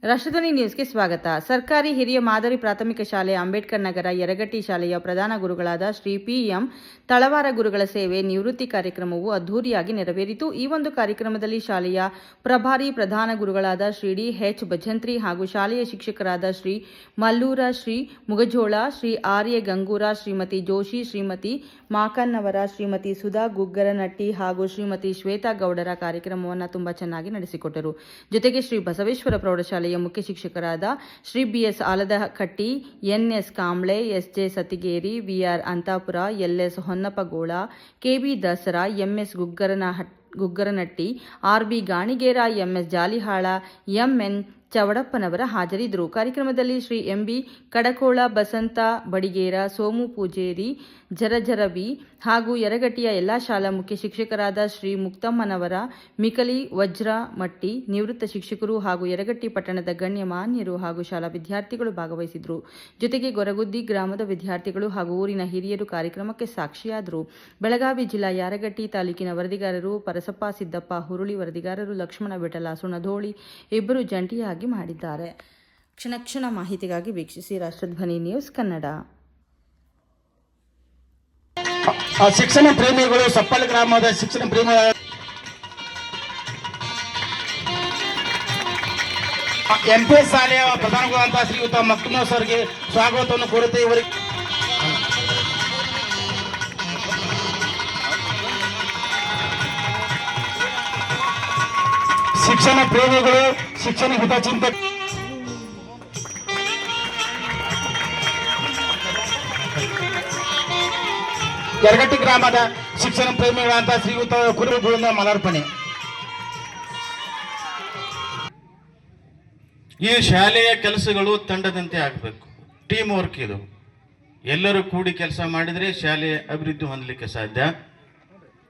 ರಾಷ್ಟ್ರಧ್ವನಿ ನ್ಯೂಸ್ಗೆ ಸ್ವಾಗತ. ಸರ್ಕಾರಿ ಹಿರಿಯ ಮಾದರಿ ಪ್ರಾಥಮಿಕ ಶಾಲೆ ಅಂಬೇಡ್ಕರ್ ನಗರ ಯರಗಟ್ಟಿ ಶಾಲೆಯ ಪ್ರಧಾನ ಗುರುಗಳಾದ ಶ್ರೀ ಪಿ.ಎಂ. ತಳವಾರ ಗುರುಗಳ ಸೇವೆ ನಿವೃತ್ತಿ ಕಾರ್ಯಕ್ರಮವು ಅದ್ದೂರಿಯಾಗಿ ನೆರವೇರಿತು. ಈ ಒಂದು ಕಾರ್ಯಕ್ರಮದಲ್ಲಿ ಶಾಲೆಯ ಪ್ರಭಾರಿ ಪ್ರಧಾನ ಗುರುಗಳಾದ ಶ್ರೀ ಡಿ. ಎಚ್. ಭಜಂತ್ರಿ ಹಾಗೂ ಶಾಲೆಯ ಶಿಕ್ಷಕರಾದ ಶ್ರೀ ಮಲ್ಲೂರ, ಶ್ರೀ ಮುಗಜೋಳ, ಶ್ರೀ ಆರ್ಯ ಗಂಗೂರ, ಶ್ರೀಮತಿ ಜೋಶಿ, ಶ್ರೀಮತಿ ಮಾಕನ್ನವರ, ಶ್ರೀಮತಿ ಸುಧಾ ಗುಗ್ಗರನಟ್ಟಿ ಹಾಗೂ ಶ್ರೀಮತಿ ಶ್ವೇತಾ ಗೌಡರ ಕಾರ್ಯಕ್ರಮವನ್ನು ತುಂಬಾ ಚೆನ್ನಾಗಿ ನಡೆಸಿಕೊಟ್ಟರು. ಜೊತೆಗೆ ಶ್ರೀ ಬಸವೇಶ್ವರ ಪ್ರೌಢಶಾಲೆಯ ಮುಖ್ಯ ಶಿಕ್ಷಕರಾದ Shri B S. Aladakatti, N S. Kamble, S J. Satigeri, V R. Antapura, L S. Honnappagol, K B. Dasara, M S. Guggaranatti, R B. Ganigera, M S. Jalihal, M N. Chavadappanavar ಹಾಜರಿದ್ದರು. ಕಾರ್ಯಕ್ರಮದಲ್ಲಿ ಶ್ರೀ ಎಂ.ಬಿ. ಕಡಕೋಳ, ಬಸಂತ ಬಡಿಗೇರ, ಸೋಮು ಪೂಜೇರಿ, ಜರಜರವಿ ಹಾಗೂ ಯರಗಟ್ಟಿಯ ಎಲ್ಲಾ ಶಾಲಾ ಮುಖ್ಯ ಶಿಕ್ಷಕರಾದ ಶ್ರೀ ಮುಕ್ತಮ್ಮನವರ, ಮಿಕಲಿ ವಜ್ರಮಟ್ಟಿ, ನಿವೃತ್ತ ಶಿಕ್ಷಕರು ಹಾಗೂ ಯರಗಟ್ಟಿ ಪಟ್ಟಣದ ಗಣ್ಯಮಾನ್ಯರು ಹಾಗೂ ಶಾಲಾ ವಿದ್ಯಾರ್ಥಿಗಳು ಭಾಗವಹಿಸಿದರು. ಜೊತೆಗೆ ಗೊರಗುದ್ದಿ ಗ್ರಾಮದ ವಿದ್ಯಾರ್ಥಿಗಳು ಹಾಗೂ ಊರಿನ ಹಿರಿಯರು ಕಾರ್ಯಕ್ರಮಕ್ಕೆ ಸಾಕ್ಷಿಯಾದರು. ಬೆಳಗಾವಿ ಜಿಲ್ಲಾ ಯರಗಟ್ಟಿ ತಾಲೂಕಿನ ವರದಿಗಾರರು ಪರಸಪ್ಪ ಸಿದ್ದಪ್ಪ ಹುರುಳಿ, ವರದಿಗಾರರು ಲಕ್ಷ್ಮಣ ಬೆಟಲ ಸುಣಧೋಳಿ ಇಬ್ಬರು ಜಂಟಿಯಾಗಿ ಮಾಡಿದ್ದಾರೆ. ಕ್ಷಣ ಮಾಹಿತಿಗಾಗಿ ವೀಕ್ಷಿಸಿ ರಾಷ್ಟ್ರಧ್ವನಿ ನ್ಯೂಸ್ ಕನ್ನಡ. ಶಿಕ್ಷಣ ಪ್ರೇಮಿಗಳು, ಸಪ್ಪಲ್ ಗ್ರಾಮದ ಶಿಕ್ಷಣ ಪ್ರೇಮಿಗಳ ಎಂಪಿ ಶಾಲೆಯ ಪ್ರಧಾನಗುರುಗಳಂತಹ ಶ್ರೀಯುತ ಮಕ್ನೋ ಸರ್ಗೆ ಸ್ವಾಗತವನ್ನು ಕೋರುತ್ತೇವೆ. ಇವರಿಗೆ ಶಿಕ್ಷಣ ಪ್ರೇಮಿಗಳು, ಶಿಕ್ಷಣ ಹಿತಚಿಂತಕ ಯರಗಟ್ಟಿ ಗ್ರಾಮದ ಶಿಕ್ಷಣ ಪ್ರೇಮಿಗಳಂತ ಶ್ರೀಯುತ ಕುರುಬರಿಂದ ಮಾಲಾರ್ಪಣೆ. ಈ ಶಾಲೆಯ ಕೆಲಸಗಳು ತಂಡದಂತೆ ಆಗಬೇಕು. ಟೀಮ್ ವರ್ಕ್ ಇದು. ಎಲ್ಲರೂ ಕೂಡಿ ಕೆಲಸ ಮಾಡಿದರೆ ಶಾಲೆ ಅಭಿವೃದ್ಧಿ ಹೊಂದಲಿಕ್ಕೆ ಸಾಧ್ಯ.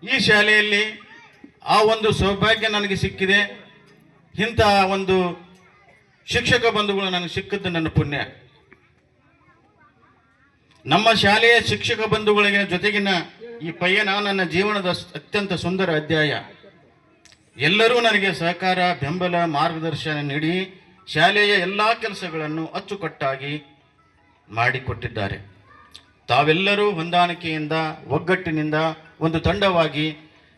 ಈ ಶಾಲೆಯಲ್ಲಿ ಆ ಒಂದು ಸೌಭಾಗ್ಯ ನನಗೆ ಸಿಕ್ಕಿದೆ. ಇಂತಹ ಒಂದು ಶಿಕ್ಷಕ ಬಂಧುಗಳು ನನಗೆ ಸಿಕ್ಕಿದ್ದು ನನ್ನ ಪುಣ್ಯ. ನಮ್ಮ ಶಾಲೆಯ ಶಿಕ್ಷಕ ಬಂಧುಗಳಿಗೆ ಜೊತೆಗಿನ ಈ ಪಯಣ ನನ್ನ ಜೀವನದ ಅತ್ಯಂತ ಸುಂದರ ಅಧ್ಯಾಯ. ಎಲ್ಲರೂ ನನಗೆ ಸಹಕಾರ, ಬೆಂಬಲ, ಮಾರ್ಗದರ್ಶನ ನೀಡಿ ಶಾಲೆಯ ಎಲ್ಲ ಕೆಲಸಗಳನ್ನು ಅಚ್ಚುಕಟ್ಟಾಗಿ ಮಾಡಿಕೊಟ್ಟಿದ್ದಾರೆ. ತಾವೆಲ್ಲರೂ ಹೊಂದಾಣಿಕೆಯಿಂದ, ಒಗ್ಗಟ್ಟಿನಿಂದ ಒಂದು ತಂಡವಾಗಿ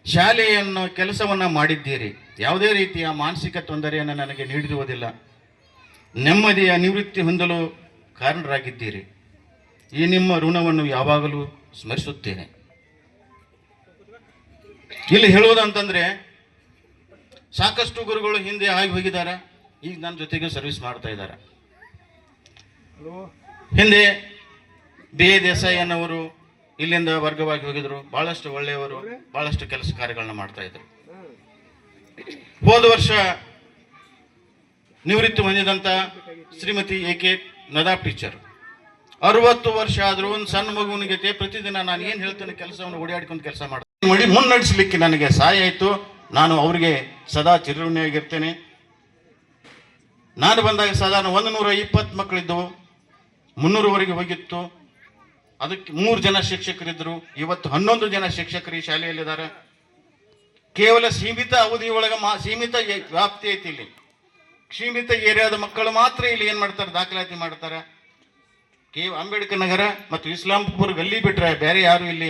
ಶಾಲೆಯನ್ನು ಕೆಲಸವನ್ನು ಮಾಡಿದ್ದೀರಿ. ಯಾವುದೇ ರೀತಿಯ ಮಾನಸಿಕ ತೊಂದರೆಯನ್ನು ನನಗೆ ನೀಡಿರುವುದಿಲ್ಲ. ನೆಮ್ಮದಿಯ ನಿವೃತ್ತಿ ಹೊಂದಲು ಕಾರಣರಾಗಿದ್ದೀರಿ. ಈ ನಿಮ್ಮ ಋಣವನ್ನು ಯಾವಾಗಲೂ ಸ್ಮರಿಸುತ್ತೇನೆ. ಇಲ್ಲಿ ಹೇಳುವುದಂತಂದ್ರೆ, ಸಾಕಷ್ಟು ಗುರುಗಳು ಹಿಂದೆ ಆಗಿ ಹೋಗಿದ್ದಾರೆ, ಈಗ ನನ್ನ ಜೊತೆಗೆ ಸರ್ವಿಸ್ ಮಾಡ್ತಾ ಇದ್ದಾರೆ. ಹಿಂದೆ ಬಿ ಎ ದೇಸಾಯಿ ಅನ್ನೋರು ಇಲ್ಲಿಂದ ವರ್ಗವಾಗಿ ಹೋಗಿದ್ರು. ಬಹಳಷ್ಟು ಒಳ್ಳೆಯವರು, ಬಹಳಷ್ಟು ಕೆಲಸ ಕಾರ್ಯಗಳನ್ನ ಮಾಡ್ತಾ ಇದ್ರು. ಹೋದ ವರ್ಷ ನಿವೃತ್ತಿ ಹೊಂದಿದಂತ ಶ್ರೀಮತಿ ಎ.ಕೆ. ನದಾಫ್ ಟೀಚರ್ 60 ವರ್ಷ ಆದರೂ ಒಂದು ಸಣ್ಣ ಮಗುವಿಗೆ ಪ್ರತಿದಿನ ನಾನು ಏನು ಹೇಳ್ತೇನೆ ಕೆಲಸವನ್ನು ಓಡಾಡಿಕೊಂಡು ಕೆಲಸ ಮಾಡ್ತೀನಿ, ಮುನ್ನಡೆಸಲಿಕ್ಕೆ ನನಗೆ ಸಹಾಯ ಆಯಿತು. ನಾನು ಅವರಿಗೆ ಸದಾ ಚಿರಋಣಿಯಾಗಿರ್ತೇನೆ. ನಾನು ಬಂದಾಗ ಸಾಧಾರಣ 120 ಮಕ್ಕಳಿದ್ದವು, 300ವರೆಗೆ ಹೋಗಿತ್ತು. ಅದಕ್ಕೆ 3 ಜನ ಶಿಕ್ಷಕರಿದ್ದರು. ಇವತ್ತು 11 ಜನ ಶಿಕ್ಷಕರು ಈ ಶಾಲೆಯಲ್ಲಿದ್ದಾರೆ. ಕೇವಲ ಸೀಮಿತ ಅವಧಿಯೊಳಗೆ ಸೀಮಿತ ವ್ಯಾಪ್ತಿ ಐತಿ. ಇಲ್ಲಿ ಸೀಮಿತ ಏರಿಯಾದ ಮಕ್ಕಳು ಮಾತ್ರ ಇಲ್ಲಿ ಏನ್ ಮಾಡ್ತಾರೆ, ದಾಖಲಾತಿ ಮಾಡ್ತಾರೆ. ಅಂಬೇಡ್ಕರ್ ನಗರ ಮತ್ತು ಇಸ್ಲಾಂಪುರ ಗಲ್ಲಿ ಬಿಟ್ರೆ ಬೇರೆ ಯಾರು ಇಲ್ಲಿ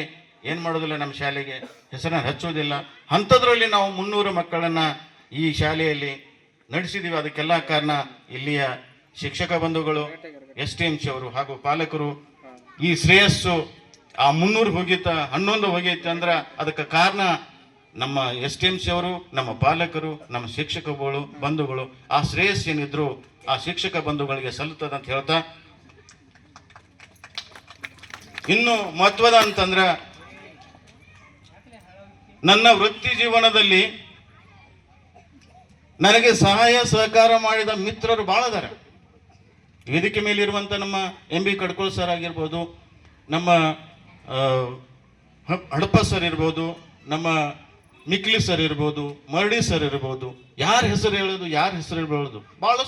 ಏನ್ ಮಾಡೋದಿಲ್ಲ, ನಮ್ಮ ಶಾಲೆಗೆ ಹೆಸರನ್ನು ಹಚ್ಚುವುದಿಲ್ಲ. ಅಂಥದ್ರಲ್ಲಿ ನಾವು 300 ಮಕ್ಕಳನ್ನ ಈ ಶಾಲೆಯಲ್ಲಿ ನಡೆಸಿದೀವಿ. ಅದಕ್ಕೆಲ್ಲ ಕಾರಣ ಇಲ್ಲಿಯ ಶಿಕ್ಷಕ ಬಂಧುಗಳು, STMC ಅವರು ಹಾಗೂ ಪಾಲಕರು. ಈ ಶ್ರೇಯಸ್ಸು ಆ 300 ಹೋಗಿತ್ತ, 11 ಹೋಗೈತೆ ಅಂದ್ರೆ ಅದಕ್ಕೆ ಕಾರಣ ನಮ್ಮ STMC ಅವರು, ನಮ್ಮ ಪಾಲಕರು, ನಮ್ಮ ಶಿಕ್ಷಕ ಬಂಧುಗಳು. ಆ ಶ್ರೇಯಸ್ ಏನಿದ್ರು ಆ ಶಿಕ್ಷಕ ಬಂಧುಗಳಿಗೆ ಸಲ್ಲುತ್ತದಂತ ಹೇಳ್ತಾ, ಇನ್ನು ಮಹತ್ವದ ಅಂತಂದ್ರ, ನನ್ನ ವೃತ್ತಿ ಜೀವನದಲ್ಲಿ ನನಗೆ ಸಹಾಯ ಸಹಕಾರ ಮಾಡಿದ ಮಿತ್ರರು ಬಹಳ ಅದಾರ. ವೇದಿಕೆ ಮೇಲೆ ಇರುವಂತ ನಮ್ಮ ಎಂ.ಬಿ. ಕಡ್ಕೋಳ್ ಸರ್ ಆಗಿರ್ಬೋದು, ನಮ್ಮ ಹಡಪ ಸರ್ ಇರ್ಬೋದು, ನಮ್ಮ ಮಿಕ್ಲಿ ಸರ್ ಇರ್ಬೋದು, ಮರಡಿ ಸರ್ ಇರ್ಬೋದು. ಯಾರ ಹೆಸರು ಹೇಳೋದು, ಯಾರ ಹೆಸರು ಹೇಳ್ಬೋದು, ಬಹಳ